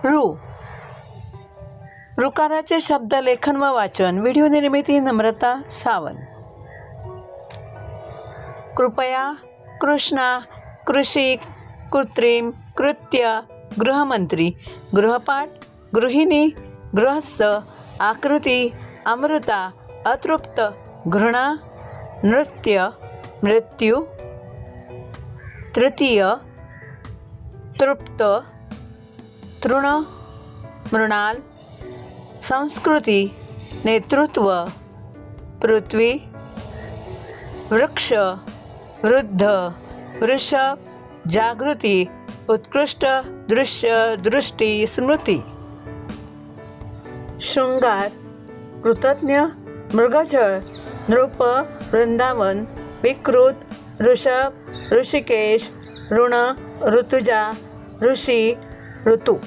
ऋ ऋकाराचे शब्द लेखन व वाचन. व्हिडिओ निर्मिती नम्रता सावंत. कृपया, कृष्णा, कृषिक, कृत्रिम, कृत्य, गृहमंत्री, गृहपाठ, गृहिणी, गृहस्थ, आकृती, अमृता, अतृप्त, घृणा, नृत्य, मृत्यू, तृतीय, तृप्त, तृण, मृणाल, संस्कृती, नेतृत्व, पृथ्वी, वृक्ष, वृद्ध, वृषभ, जागृती, उत्कृष्ट, दृश्य, दृष्टी, स्मृती. शृंगार, कृतज्ञ, मृगजळ, नृप, वृंदावन, विकृत, ऋषभ, ऋषिकेश, ऋण, ऋतुजा, ऋषी, ऋतू.